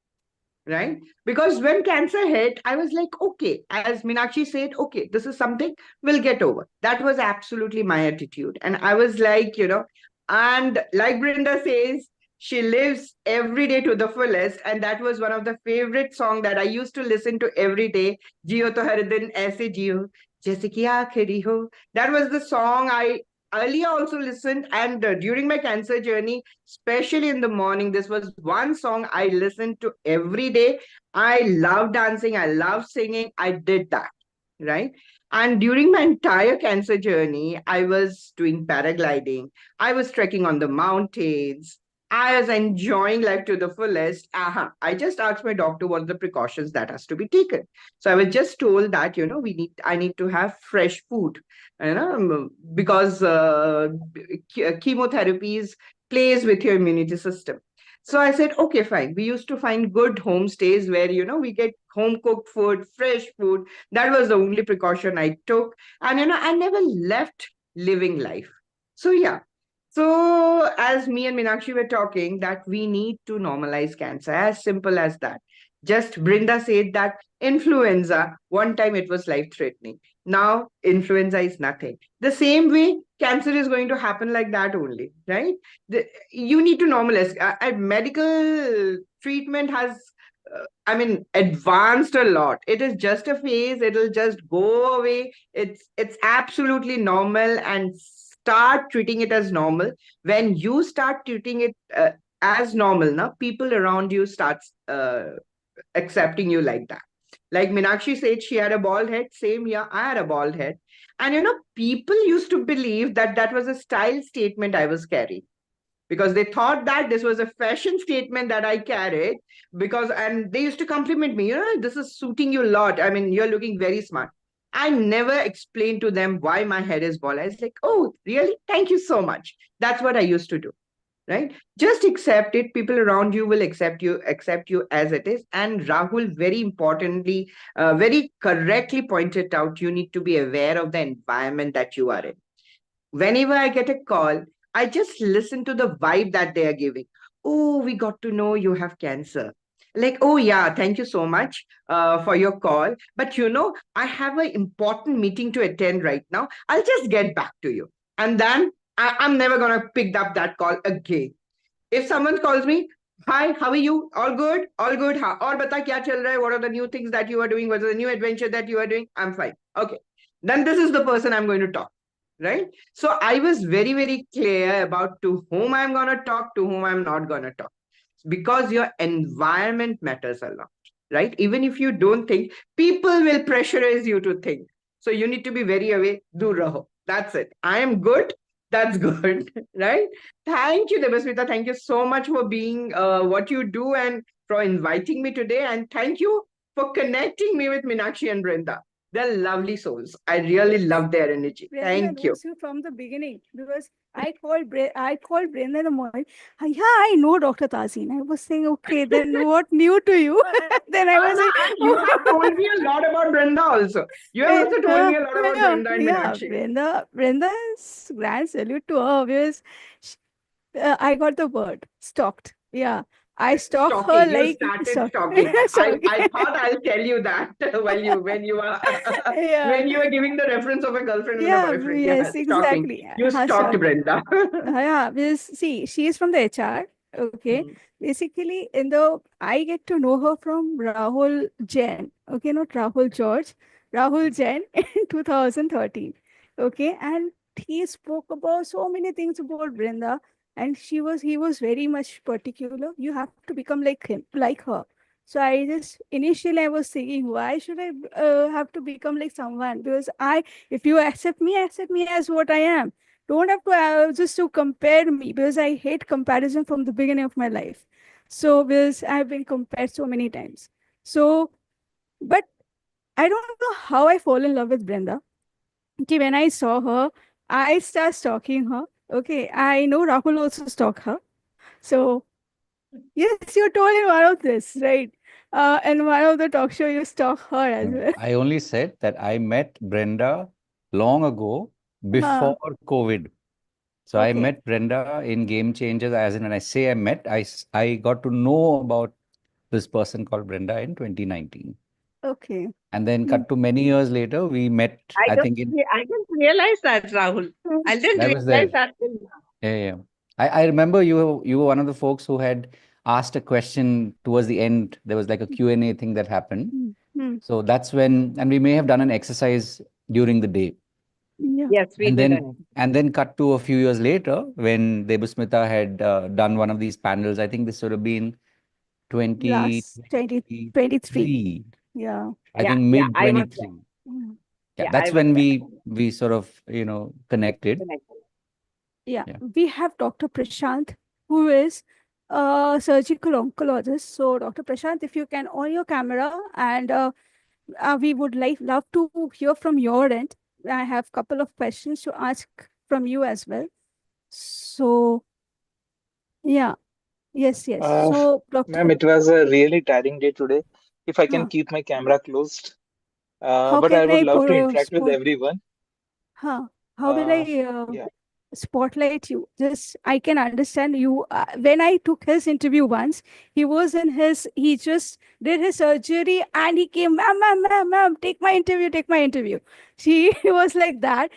right? Because when cancer hit, I was like, okay, as Meenakshi said, okay, this is something we'll get over. That was absolutely my attitude. And I was like, and like Brinda says, she lives every day to the fullest. And that was one of the favorite songs that I used to listen to every day. Jio to har din aise jio, jaise ki aakhiri ho. That was the song I earlier also listened. And during my cancer journey, especially in the morning, this was one song I listened to every day. I love dancing, I love singing. I did that, right? And during my entire cancer journey, I was doing paragliding, I was trekking on the mountains, I was enjoying life to the fullest. I just asked my doctor what are the precautions that has to be taken. So I was just told that, I need to have fresh food, because chemotherapies plays with your immunity system. So I said, okay, fine. We used to find good homestays where, we get home cooked food, fresh food. That was the only precaution I took. And, I never left living life. So, yeah. So, as me and Meenakshi were talking, that we need to normalize cancer, as simple as that. Just Brinda said that influenza, one time it was life threatening. Now, influenza is nothing. The same way, cancer is going to happen like that only, right? You need to normalize. Medical treatment has, advanced a lot. It is just a phase. It'll just go away. It's absolutely normal, and start treating it as normal. When you start treating it as normal, now people around you starts accepting you like that. Like Meenakshi said, she had a bald head. Same here, I had a bald head. And people used to believe that that was a style statement I was carrying, because they thought that this was a fashion statement that I carried. And they used to compliment me, this is suiting you a lot. I mean, you're looking very smart. I never explained to them why my head is bald. I was like, oh, really? Thank you so much. That's what I used to do. Right? Just accept it. People around you will accept you as it is. And Rahul very importantly, very correctly pointed out, you need to be aware of the environment that you are in. Whenever I get a call, I just listen to the vibe that they are giving. Oh, we got to know you have cancer. Like, oh yeah, thank you so much for your call. But I have an important meeting to attend right now. I'll just get back to you. And then I'm never going to pick up that call again. If someone calls me, hi, how are you? All good? All good. Aur bata kya chal raha hai? What are the new things that you are doing? What is the new adventure that you are doing? I'm fine. Okay. Then this is the person I'm going to talk. Right? So I was very, very clear about to whom I'm going to talk, to whom I'm not going to talk. Because your environment matters a lot. Right? Even if you don't think, people will pressurize you to think. So you need to be very aware. Do raho. That's it. I am good. That's good, right? Thank you, Debasmita. Thank you so much for being what you do and for inviting me today. And thank you for connecting me with Meenakshi and Brinda. They're lovely souls. I really love their energy. Thank you. Knows you from the beginning, because I called Brenda in the morning. Yeah, I know Dr. Tazeen. I was saying, okay, then what new to you? Then I was like, you have told me a lot about Brenda also. You have also told me a lot about Brenda and Meenakshi. Brenda's grand salute to her, because I got the word stalked. Yeah. I stalk her You like started stalking. I thought I'll tell you that when you when you were giving the reference of a girlfriend and a boyfriend. Yes, exactly. You stalked Brenda. Yeah, because see, she is from the HR. Okay. Basically, I get to know her from Rahul Jain. Okay, not Rahul George. Rahul Jain in 2013. Okay, and he spoke about so many things about Brenda, and he was very much particular. You have to become like him, like her. So initially I was thinking, why should I have to become like someone? Because if you accept me as what I am. Don't have to just to compare me, because I hate comparison from the beginning of my life. So because I've been compared so many times. So, but I don't know how I fall in love with Brenda. Okay, when I saw her, I start stalking her. Okay, I know Rahul also stalk her. So yes, you told in one of this, right? And one of the talk show you stalk her as No, well. I only said that I met Brenda long ago Huh. before COVID. So I Okay. met Brenda in Game Changers, as in when I say I met, I got to know about this person called Brenda in 2019. Okay. And then Mm, cut to many years later, we met, I think I didn't realize that, Rahul. mm, I didn't I was realize there. that till now. Yeah, yeah. I remember you were one of the folks who had asked a question towards the end. There was like a Q&A thing that happened. mm, mm. So that's when, and we may have done an exercise during the day. Yeah. Yes, we And did. then cut to a few years later when Debusmita had done one of these panels. I think this would have been Last 2023. 2023. Yeah. I Yeah, think yeah, mid I was there. 23. Mm. Yeah, Yeah, I that's was when there. we sort of, connected. Connected. Yeah. Yeah. We have Dr. Prashant, who is a surgical oncologist. So, Dr. Prashant, if you can on your camera, and we would love to hear from your end. I have a couple of questions to ask from you as well. So, yeah, yes. Uh, So, Doctor, Ma'am, it was a really tiring day today. If I can huh, keep my camera closed, how but I can would I love to interact with everyone. huh, how will Uh, I yeah, spotlight you? Just I can understand you. When I took his interview once, he just did his surgery and he came, ma'am, take my interview, take my interview. She was like that,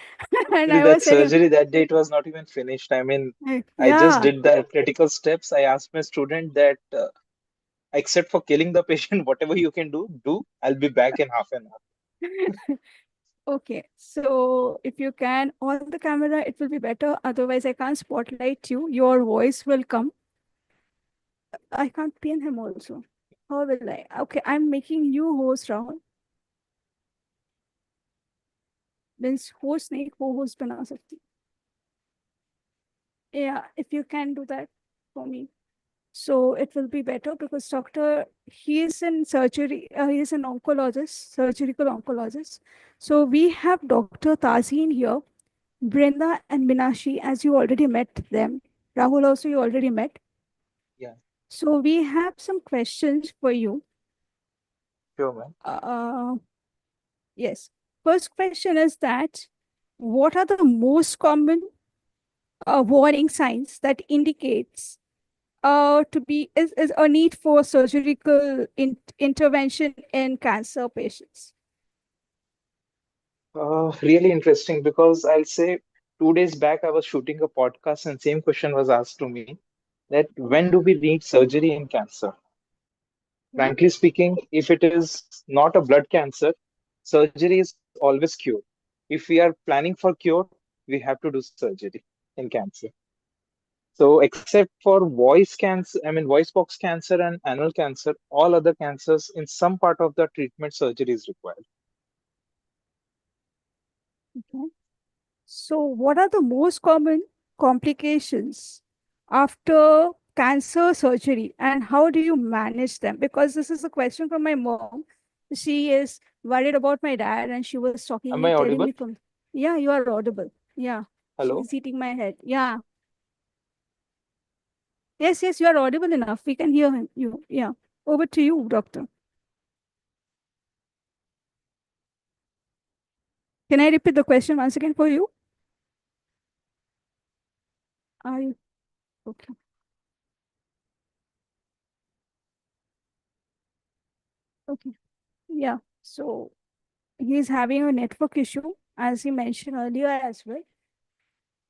and actually, I that was saying, surgery that day it was not even finished. I mean, I just yeah. did the critical steps. I asked my student that, except for killing the patient, whatever you can do, do. I'll be back in half an hour. Okay, so if you can on the camera, it will be better. Otherwise, I can't spotlight you. Your voice will come. I can't pin him also. How will I? Okay, I'm making you host, Rahul. Means host नहीं co-host बना सकती. Yeah, if you can do that for me. So it will be better because doctor, he is in surgery, he is an oncologist, surgical oncologist. So we have Dr. Tazeen here, Brenda and Minashi, as you already met them. Rahul also you already met. Yeah, So we have some questions for you. sure, ma'am. Uh, yes. First question is that what are the most common warning signs that indicates is a need for surgical intervention in cancer patients? Really interesting because I'll say 2 days back I was shooting a podcast and same question was asked to me that when do we need surgery in cancer? Yeah. Frankly speaking, if it is not a blood cancer, surgery is always cure. If we are planning for cure, we have to do surgery in cancer. So, except for voice cancer, I mean, voice box cancer and anal cancer, all other cancers, in some part of the treatment, surgery is required. Okay. So, what are the most common complications after cancer surgery, and how do you manage them? Because this is a question from my mom. She is worried about my dad, and she was talking Am me, I telling audible? me from, yeah, you are audible. Yeah, Hello? she's hitting my head. Yeah, yes, you are audible enough. We can hear him. You, yeah. Over to you, doctor. Can I repeat the question once again for you? Are you okay? Okay. Yeah. So he's having a network issue, as he mentioned earlier as well.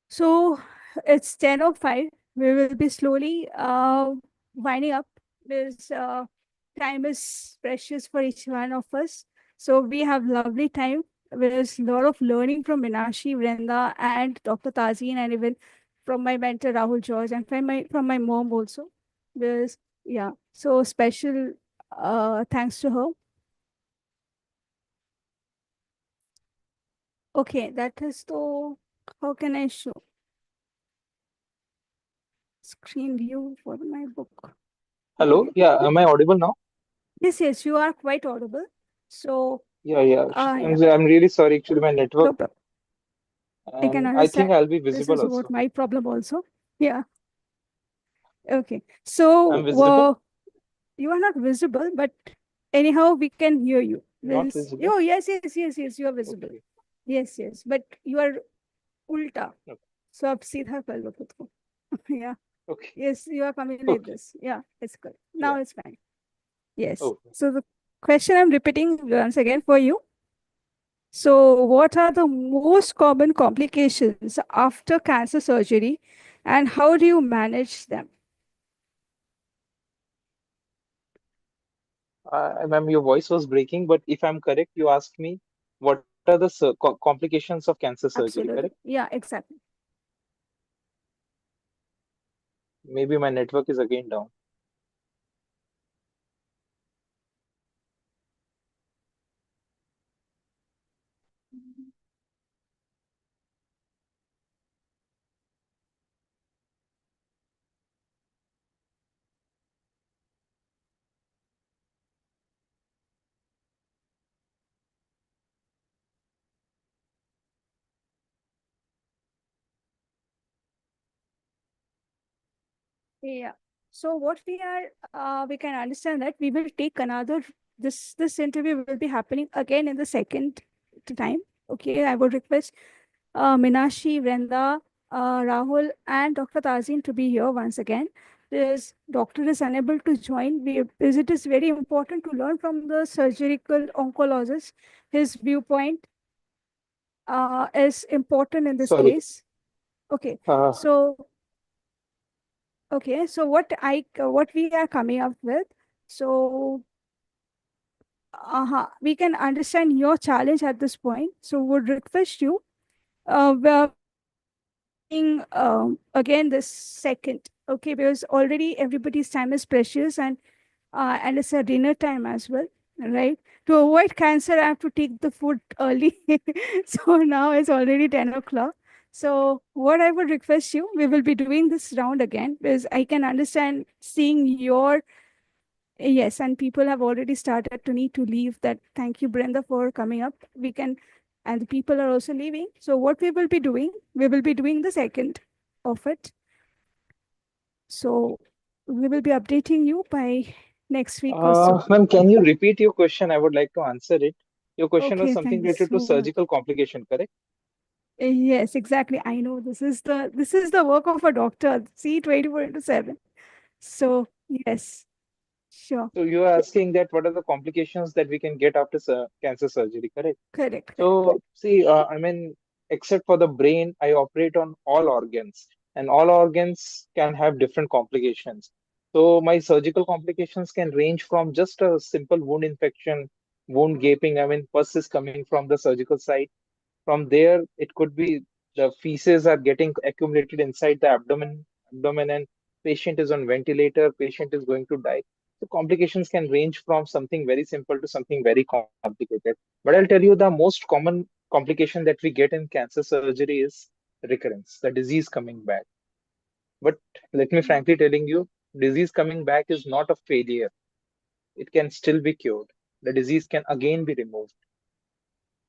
So it's 10:05. We will be slowly winding up. This time is precious for each one of us. So we have lovely time. There's a lot of learning from Minashi, Vrenda, and Dr. Tazeen, and even from my mentor Rahul George, and from my mom also. There's yeah. So special thanks to her. Okay, that is the, how can I show screen view for my book? Hello. Okay. Yeah. Am I audible now? Yes, yes, you are quite audible. So, Yeah. Yeah. yeah, I'm really sorry. Actually, my network, no problem. I can and I think understand. I'll be This visible is what also. my problem also. Yeah. Okay. I'm So, visible. you are not visible, but anyhow, we can hear you. Not Means, visible. oh, yes, yes, yes, yes, you are visible. Okay. Yes, yes, but you are ulta. Okay. So, आप सीधा कर लो खुद को. Yeah. Okay. Yes, you are coming like Okay. this. Yeah, it's good. Yeah. Now it's fine. Yes. Okay. So the question I'm repeating once again for you. So, what are the most common complications after cancer surgery, and how do you manage them? Ma'am, your voice was breaking, but if I'm correct, you asked me what are the complications of cancer surgery, correct? Absolutely. Yeah, exactly. Maybe my network is again down. Yeah. So what we can understand that we will take another, this interview will be happening again in the second time. Okay, I would request Minashi, Vrenda, Rahul, and Dr. Tazin to be here once again. This doctor is unable to join. Because it is very important to learn from the surgical oncologist. His viewpoint is important in this Sorry. case. Okay, Uh, so okay, so what we are coming up with, so we can understand your challenge at this point. So would request you, we will be doing again this second, okay, because already everybody's time is precious, and it's a dinner time as well, right? To avoid cancer, I have to take the food early. So now it's already 10 o'clock. So what I would request you, we will be doing this round again because I can understand seeing your, yes, and people have already started to need to leave that. Thank you, Brenda, for coming up. We can, and the people are also leaving. So what we will be doing, we will be doing the second of it. So we will be updating you by next week or so. Ma'am, can you repeat your question? I would like to answer it. Your question was Okay, something thanks related to so much. surgical complication, correct? Yes, exactly. I know this is the work of a doctor. See, 24/7. So yes, sure. So you are asking that what are the complications that we can get after cancer surgery, correct? Correct, correct, So, correct. see, I mean, except for the brain, I operate on all organs, and all organs can have different complications. So, my surgical complications can range from just a simple wound infection, wound gaping. I mean, pus is coming from the surgical site. From there, it could be the feces are getting accumulated inside the abdomen, and patient is on ventilator, patient is going to die. The complications can range from something very simple to something very complicated. But I'll tell you the most common complication that we get in cancer surgery is recurrence, the disease coming back. But let me frankly telling you, disease coming back is not a failure. It can still be cured. The disease can again be removed.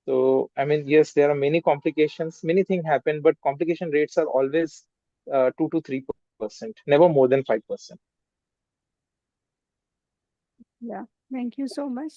So, I mean, yes, there are many complications, many things happen, but complication rates are always 2 to 3%, never more than 5%. Yeah, thank you so much.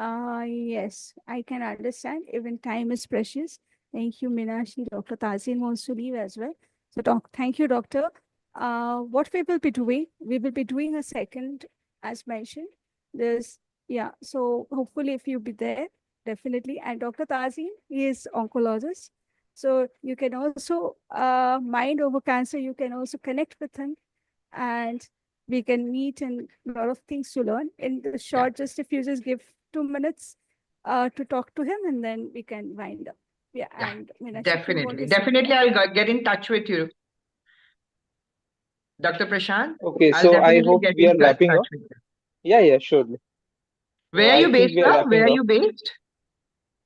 Yes, I can understand. Even time is precious. Thank you, Minashi. Dr. Tazin wants to leave as well. So, thank you, doctor. What we will be doing a second, as mentioned. There's, yeah. So hopefully, if you be there, definitely. And Dr. Tazin, he is oncologist. So you can also mind over cancer. You can also connect with him, and we can meet and a lot of things to learn. In the short, just if you just give 2 minutes to talk to him, and then we can wind up. Yeah, Yeah, and Meenakshi, if you want definitely. to say, Definitely, yeah, I'll get in touch with you. Dr. Prashant, Okay, I'll so I definitely hope get we in are wrapping touch up. with you. Yeah, yeah, surely. Where are I you think based, we are sir? Where wrapping are up. you based?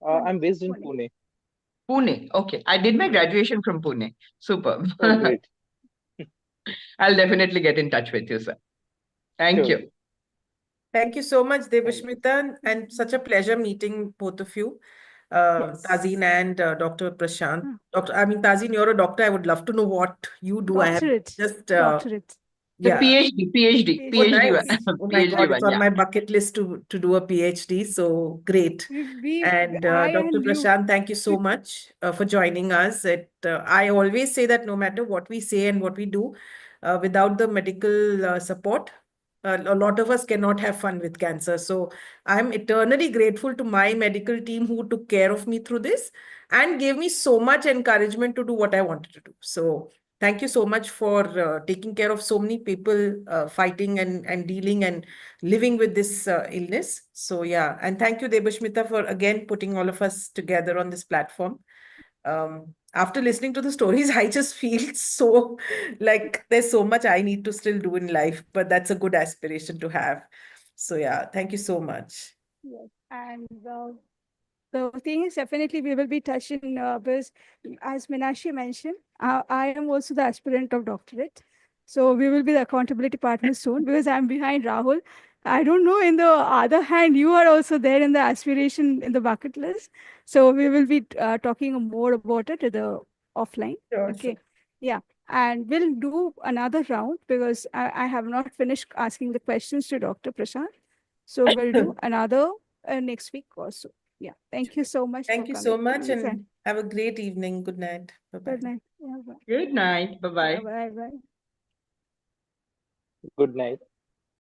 I'm based in Pune. Pune. Pune. Okay. I did my graduation from Pune. Superb. Oh, great. I'll definitely get in touch with you, sir. Thank Sure. you. Thank you so much, Thank you. Devashmita, and such a pleasure meeting both of you, Tazeen Yes. and Dr. Prashant. Hmm. Tazeen, you're a doctor. I would love to know what you do. I have Doctorate. just, Doctorate. The yeah. PhD, Oh, PhD. nice. PhD, Oh my PhD God, it's one. on Yeah. my bucket list to do a PhD. So great. And I Dr. and you. Prashant, thank you so much for joining us. I always say that no matter what we say and what we do, without the medical support, a lot of us cannot have fun with cancer. So I'm eternally grateful to my medical team who took care of me through this and gave me so much encouragement to do what I wanted to do. So thank you so much for taking care of so many people fighting and dealing and living with this illness. So yeah, and thank you, Debashmita, for again putting all of us together on this platform. After listening to the stories, I just feel so like there's so much I need to still do in life, but that's a good aspiration to have. So yeah, thank you so much. Yes. And the thing is, definitely we will be touching because, as Meenakshi mentioned, I am also the aspirant of doctorate. So we will be the accountability partners soon because I'm behind Rahul. I don't know. In the other hand, you are also there in the aspiration in the bucket list. So we will be talking more about it in the offline. Sure, Okay. sure. Yeah. And we'll do another round because I have not finished asking the questions to Dr. Prashant. So we'll do another next week also. Yeah. Thank you so much for Thank you so coming, much please. And and have a great evening. Good night. Bye-bye. good night. Yeah, bye. Good night. Bye-bye. Yeah, bye bye. Good night.